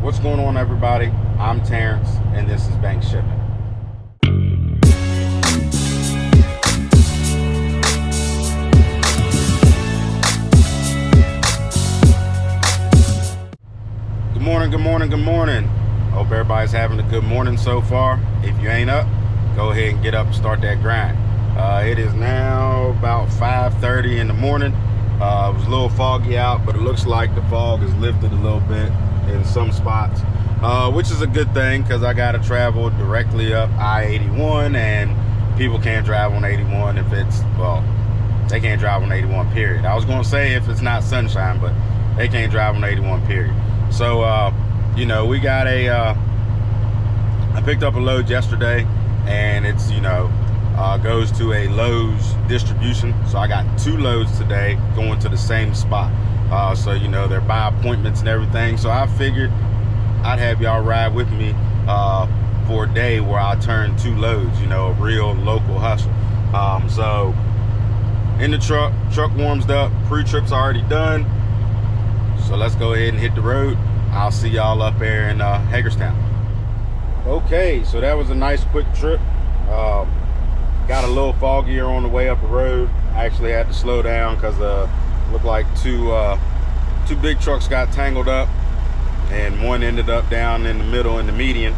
What's going on, everybody? I'm Terrence, and this is Bank Shipping. Good morning, good morning, good morning. Hope everybody's having a good morning so far. If you ain't up, go ahead and get up and start that grind. It is now about 5:30 in the morning. It was a little foggy out, but it looks like the fog has lifted a little bit in some spots, which is a good thing because I got to travel directly up I-81, and people can't drive on 81 if it's, well, they can't drive on 81, period. I was going to say if it's not sunshine, but they can't drive on 81, period. So, we got I picked up a load yesterday, and it's, goes to a Lowe's distribution. So I got 2 loads today going to the same spot. So, they're by appointments and everything. So I figured I'd have y'all ride with me for a day where I turn 2 loads, a real local hustle. So in the truck warms up, pre-trip's already done. So let's go ahead and hit the road. I'll see y'all up there in Hagerstown. Okay, so that was a nice quick trip. Got a little foggier on the way up the road. I actually had to slow down because looked like two big trucks got tangled up, and one ended up down in the middle in the median.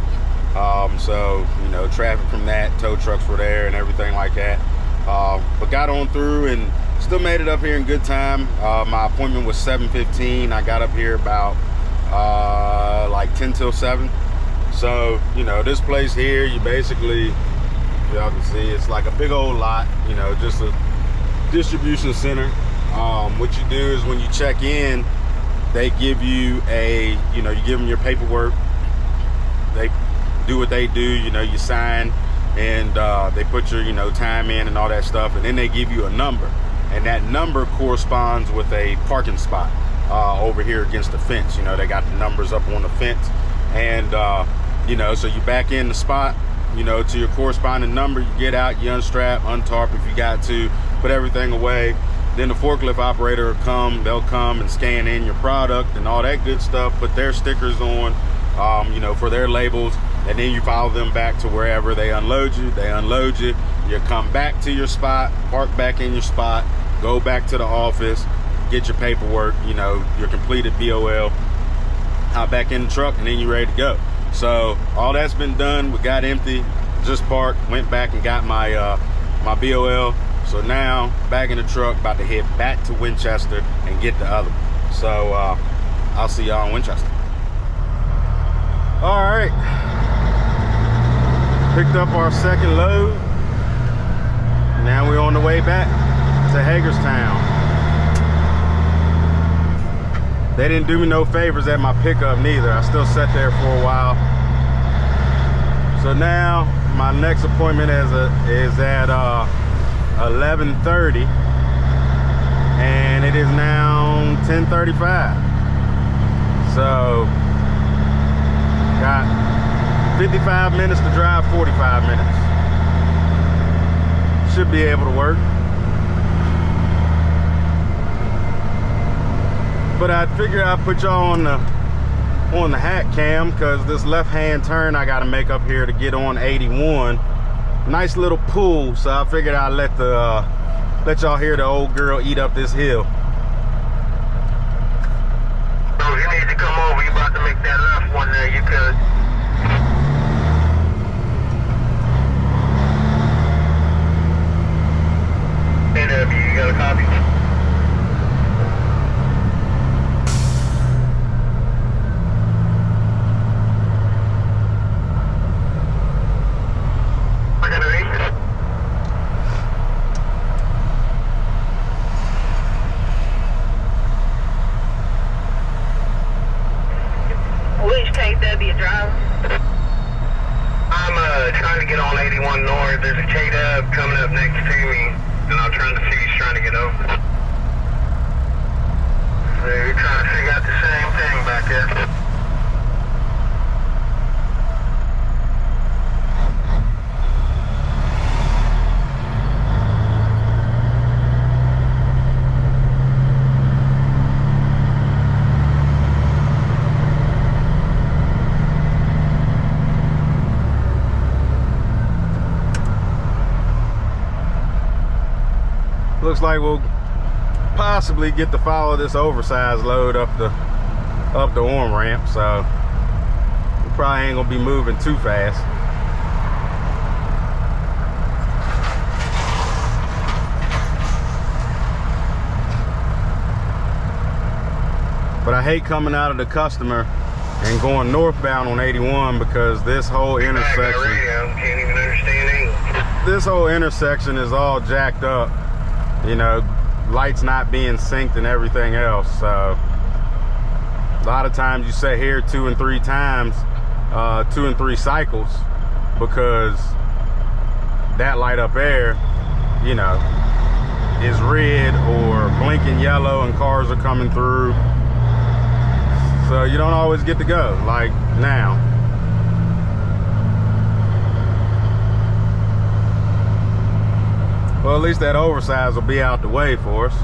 So traffic from that, tow trucks were there and everything like that. But got on through and still made it up here in good time. My appointment was 7:15. I got up here about like 10 till 7. So this place here, you basically, y'all can see, it's like a big old lot, just a distribution center. What you do is when you check in, they give you you give them your paperwork. They do what they do, you sign, and they put your time in and all that stuff, and then they give you a number, and that number corresponds with a parking spot over here against the fence. They got the numbers up on the fence, and so you back in the spot, to your corresponding number. You get out, you unstrap, untarp if you got to, put everything away. Then the forklift operator will come. They'll come and scan in your product and all that good stuff, put their stickers on, for their labels, and then you follow them back to wherever they unload you. They unload you. You come back to your spot, park back in your spot, go back to the office, get your paperwork, your completed BOL, hop back in the truck, and then you're ready to go. So all that's been done. We got empty, just parked, went back and got my my BOL. So now back in the truck, about to head back to Winchester and get the other one. So I'll see y'all in Winchester. All right, picked up our second load. Now we're on the way back to Hagerstown. They didn't do me no favors at my pickup neither. I still sat there for a while. So now my next appointment is at 11:30, and it is now 10:35. So got 55 minutes to drive, 45 minutes. Should be able to work. But I figured I'd put y'all on the hat cam, because this left-hand turn I got to make up here to get on 81. Nice little pool, so I figured I'd let y'all hear the old girl eat up this hill. So you need to come over. You about to make that left one there. You could. Hey there, you got a copy? Which KW driver? I'm trying to get on 81 North. There's a K-Dub coming up next to me, and I'm trying to see he's trying to get over. So you're trying to figure out the same thing back there. looks like we'll possibly get to follow this oversized load up the arm ramp, so we probably ain't gonna be moving too fast. But I hate coming out of the customer and going northbound on 81 because this whole intersection, can't even understand English. This whole intersection is all jacked up, you know, lights not being synced and everything else. So a lot of times you sit here 2 and 3 times, 2 and 3 cycles, because that light up there, you know, is red or blinking yellow and cars are coming through. So you don't always get to go, like now. Well, at least that oversize will be out the way for us.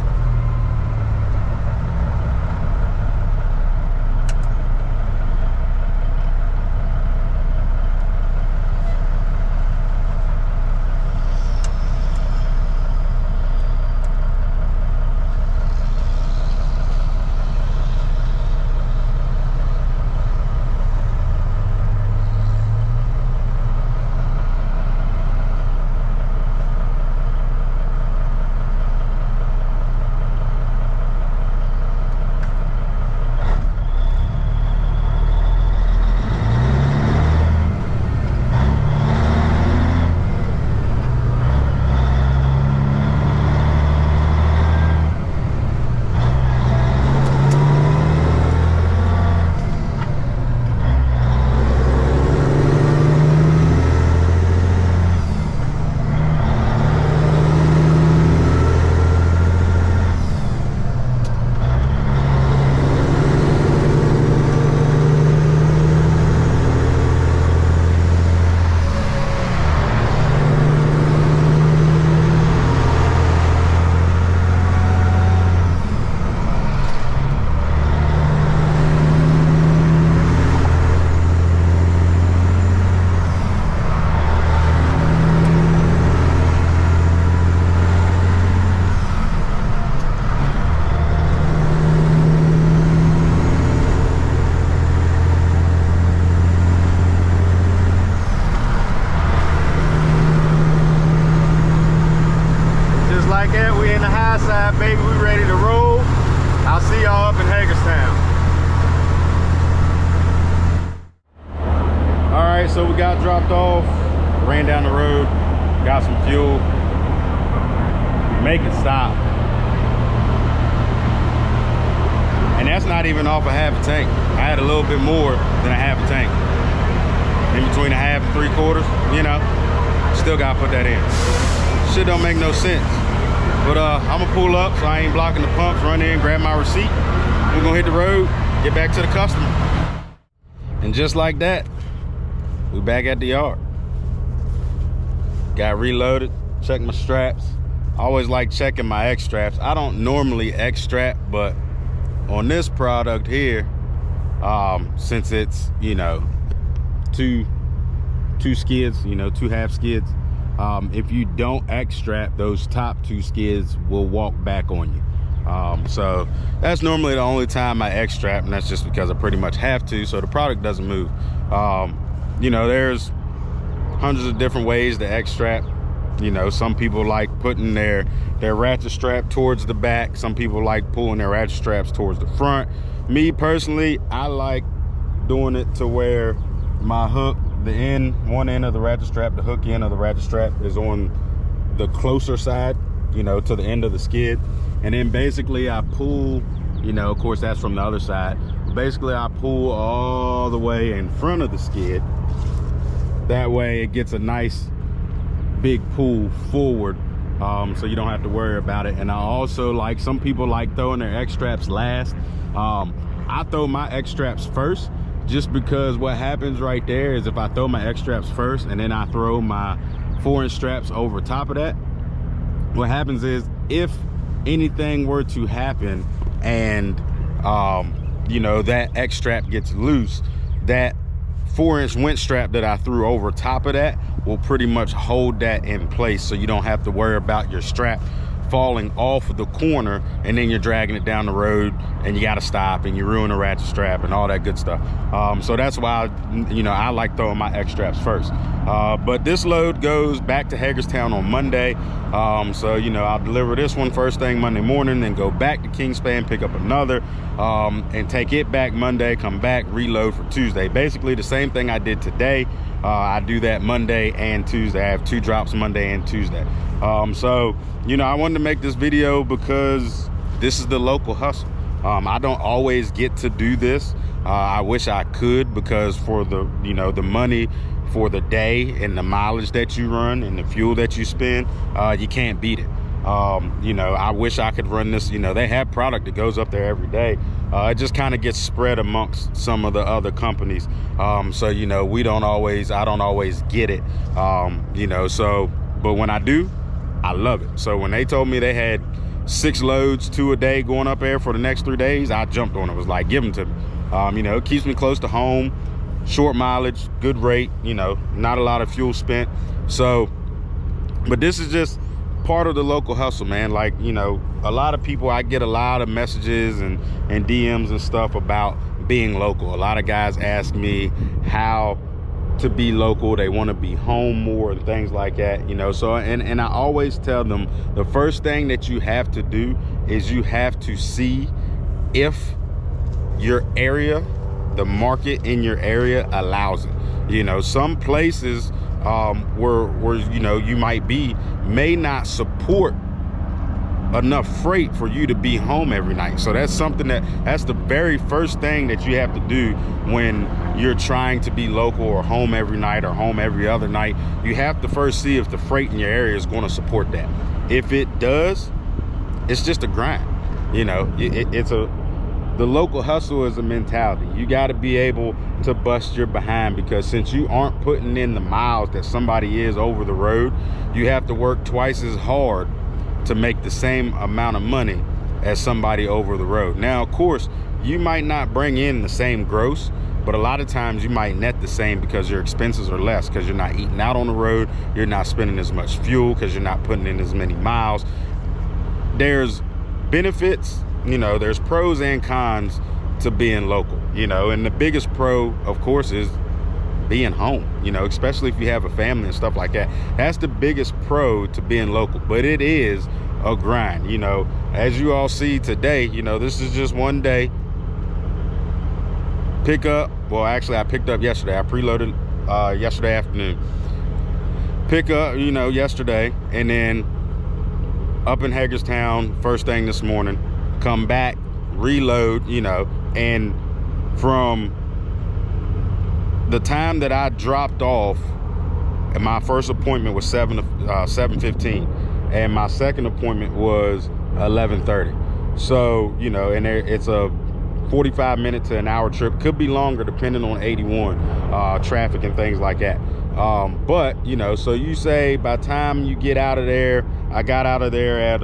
Baby, we ready to roll. I'll see y'all up in Hagerstown. All right, so we got dropped off, ran down the road, got some fuel, make it stop. And that's not even off a half a tank. I had a little bit more than a half a tank. In between a half and 3/4, you know, still gotta put that in. Shit don't make no sense. But I'm gonna pull up so I ain't blocking the pumps, run in, grab my receipt. We're gonna hit the road, get back to the customer. And just like that, we back at the yard. Got reloaded, checked my straps. I always like checking my X straps. I don't normally X strap, but on this product here, since it's, you know, two skids, you know, 2 half skids, if you don't X strap, those top 2 skids will walk back on you. So that's normally the only time I X strap, and that's just because I pretty much have to, so the product doesn't move. You know, there's hundreds of different ways to X strap. You know, some people like putting their ratchet strap towards the back. Some people like pulling their ratchet straps towards the front. Me personally, I like doing it to where my hook, one end of the ratchet strap, the hook end of the ratchet strap is on the closer side, you know, to the end of the skid. And then basically I pull, you know, of course that's from the other side. Basically I pull all the way in front of the skid. That way it gets a nice big pull forward, so you don't have to worry about it. And I also like, some people like throwing their X straps last. I throw my X straps first, just because what happens right there is if I throw my X straps first and then I throw my 4-inch straps over top of that, what happens is if anything were to happen and you know, that X strap gets loose, that 4-inch winch strap that I threw over top of that will pretty much hold that in place, so you don't have to worry about your strap falling off of the corner, and then you're dragging it down the road and you got to stop and you ruin the ratchet strap and all that good stuff. So that's why, you know, I like throwing my X straps first. But this load goes back to Hagerstown on Monday. So, you know, I'll deliver this one first thing Monday morning, then go back to Kingspan, pick up another, and take it back Monday, come back, reload for Tuesday. Basically the same thing I did today. I do that Monday and Tuesday. I have 2 drops Monday and Tuesday. So, you know, I wanted to make this video because this is the local hustle. I don't always get to do this. I wish I could, because for the, you know, the money for the day and the mileage that you run and the fuel that you spend, you can't beat it. You know, I wish I could run this. You know, they have product that goes up there every day. It just kind of gets spread amongst some of the other companies. So, you know, I don't always get it. You know, so, but when I do, I love it. So when they told me they had 6 loads, 2 a day going up there for the next 3 days, I jumped on it. Was like, give them to me. You know, it keeps me close to home, short mileage, good rate, you know, not a lot of fuel spent. So, but this is just part of the local hustle, man. Like, you know, a lot of people, I get a lot of messages and DMs and stuff about being local. A lot of guys ask me how to be local. They want to be home more and things like that, you know. So, and I always tell them the first thing that you have to do is you have to see if your area, the market in your area allows it. You know, some places where you know you might be may not support enough freight for you to be home every night. So that's something that's the very first thing that you have to do when you're trying to be local or home every night or home every other night. You have to first see if the freight in your area is going to support that. If it does, it's just a grind. You know, the local hustle is a mentality. You got to be able to bust your behind, because since you aren't putting in the miles that somebody is over the road, you have to work twice as hard to make the same amount of money as somebody over the road. Now, of course, you might not bring in the same gross, but a lot of times you might net the same because your expenses are less, because you're not eating out on the road, you're not spending as much fuel because you're not putting in as many miles. There's benefits, you know, there's pros and cons to being local, you know, and the biggest pro, of course, is being home, you know, especially if you have a family and stuff like that. That's the biggest pro to being local, but it is a grind, you know. As you all see today, you know, this is just one day. Pick up, well, actually I picked up yesterday. I preloaded yesterday afternoon. Pick up, you know, yesterday, and then up in Hagerstown first thing this morning, come back, reload, you know. And from the time that I dropped off, and my first appointment was 7:15, and my second appointment was 11:30. So, you know, and it's a 45-minute to an hour trip. Could be longer depending on 81 traffic and things like that. But, you know, so you say by the time you get out of there, I got out of there at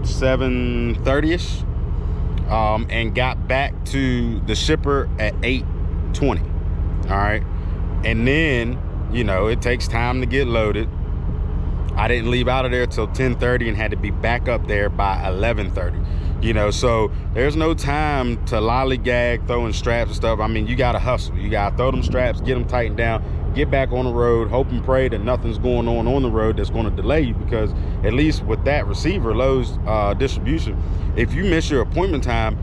7:30ish, and got back to the shipper at 8:20. All right, and then, you know, it takes time to get loaded. I didn't leave out of there till 10:30 and had to be back up there by 11:30. You know, so there's no time to lollygag throwing straps and stuff. I mean, you gotta hustle. You gotta throw them straps, get them tightened down, get back on the road, hope and pray that nothing's going on the road that's going to delay you, because at least with that receiver, Lowe's distribution, if you miss your appointment time,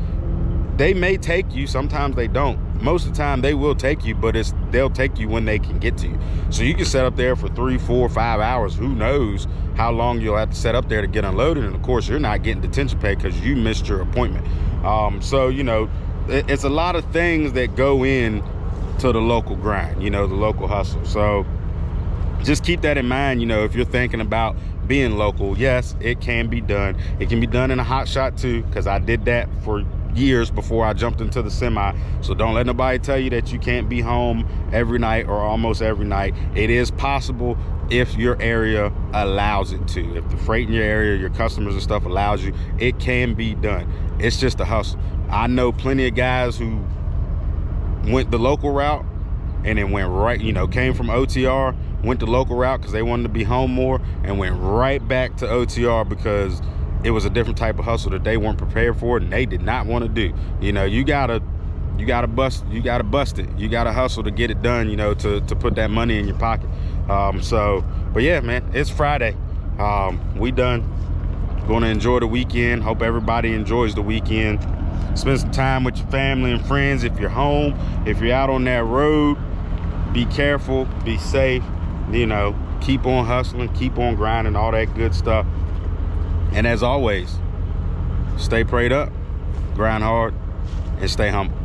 they may take you. Sometimes they don't. Most of the time they will take you, but they'll take you when they can get to you. So you can set up there for 3, 4, 5 hours. Who knows how long you'll have to set up there to get unloaded. And of course, you're not getting detention pay because you missed your appointment. So, you know, it's a lot of things that go in to the local grind, you know, the local hustle. So just keep that in mind. You know, if you're thinking about being local, yes, it can be done. It can be done in a Hotshot too, because I did that for years before I jumped into the semi. So don't let nobody tell you that you can't be home every night or almost every night. It is possible if your area allows it to. If the freight in your area, your customers and stuff allows you, it can be done. It's just a hustle. I know plenty of guys who went the local route and then went right, you know, came from OTR, went the local route because they wanted to be home more, and went right back to OTR because it was a different type of hustle that they weren't prepared for and they did not want to do. You know, you gotta bust it. You gotta hustle to get it done, you know, to put that money in your pocket. But yeah, man, it's Friday. We done. Gonna enjoy the weekend. Hope everybody enjoys the weekend. Spend some time with your family and friends. If you're home, if you're out on that road, be careful, be safe, you know, keep on hustling, keep on grinding, all that good stuff. And as always, stay prayed up, grind hard, and stay humble.